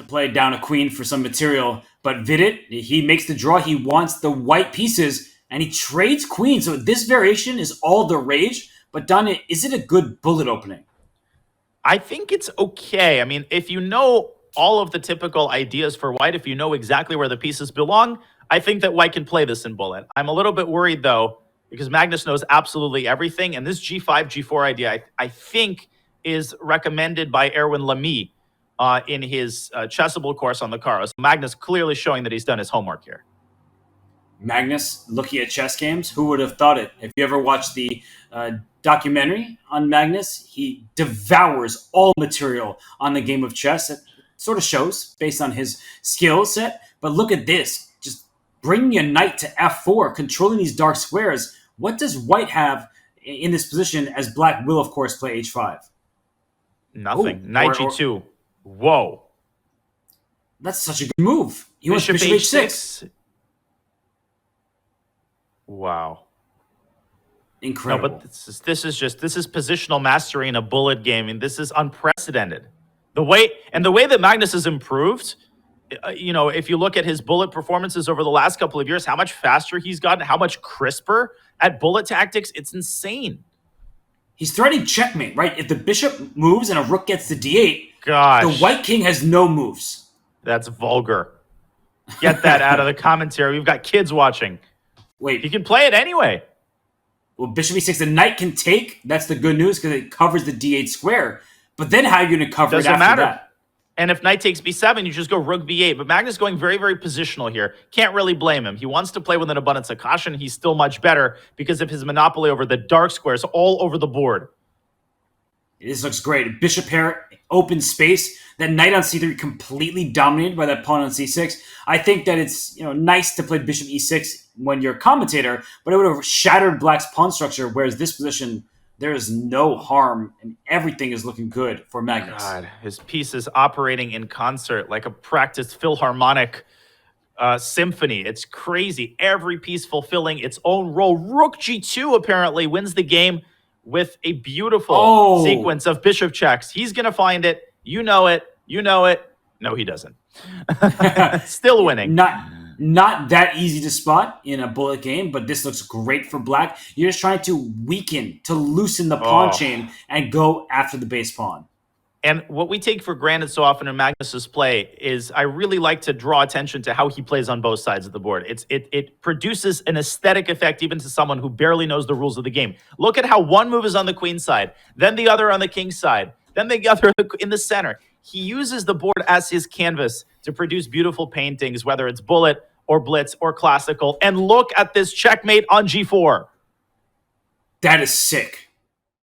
to play down a queen for some material, but Vidit, he makes the draw. He wants the white pieces, and he trades queen. So this variation is all the rage. But Danya, is it a good bullet opening? I think it's okay. I mean, if you know all of the typical ideas for white, if you know exactly where the pieces belong, I think that white can play this in bullet. I'm a little bit worried, though, because Magnus knows absolutely everything. And this G5, G4 idea, I think, is recommended by Erwin Lamy in his chessable course on the Caro. So Magnus clearly showing that he's done his homework here. Magnus looking at chess games? Who would have thought it? If you ever watched the documentary on Magnus, he devours all material on the game of chess. It sort of shows based on his skill set. But look at this. Just bringing a knight to f4, controlling these dark squares. What does white have in this position as black will, of course, play h5? Nothing. Knight g2. Whoa. That's such a good move. He wants bishop h6. Wow. Incredible. No, but this is positional mastery in a bullet game, and this is unprecedented. The way that Magnus has improved, if you look at his bullet performances over the last couple of years, how much faster he's gotten, how much crisper at bullet tactics, it's insane. He's threatening checkmate, right? If the bishop moves and a rook gets to d8, gosh, the white king has no moves. That's vulgar. Get that out of the commentary. We've got kids watching. Wait. He can play it anyway. Well, bishop e6, the knight can take. That's the good news because it covers the d8 square. But then how are you going to cover it after that? And if knight takes b7, you just go rook b8. But Magnus going very, very positional here. Can't really blame him. He wants to play with an abundance of caution. He's still much better because of his monopoly over the dark squares all over the board. This looks great. Bishop pair, open space. That knight on c3 completely dominated by that pawn on c6. I think that it's nice to play bishop e6 when you're a commentator, but it would have shattered black's pawn structure, whereas this position, there is no harm, and everything is looking good for Magnus. God, his piece is operating in concert like a practiced philharmonic symphony. It's crazy. Every piece fulfilling its own role. Rook g2 apparently wins the game with a beautiful sequence of bishop checks. He's going to find it. You know it. You know it. No, he doesn't. Still winning. Not that easy to spot in a bullet game, but this looks great for black. You're just trying to weaken, to loosen the pawn chain and go after the base pawn. And what we take for granted so often in Magnus's play is I really like to draw attention to how he plays on both sides of the board. It produces an aesthetic effect even to someone who barely knows the rules of the game. Look at how one move is on the queen side, then the other on the king side, then the other in the center. He uses the board as his canvas to produce beautiful paintings, whether it's bullet or blitz or classical. And look at this checkmate on g4. That is sick.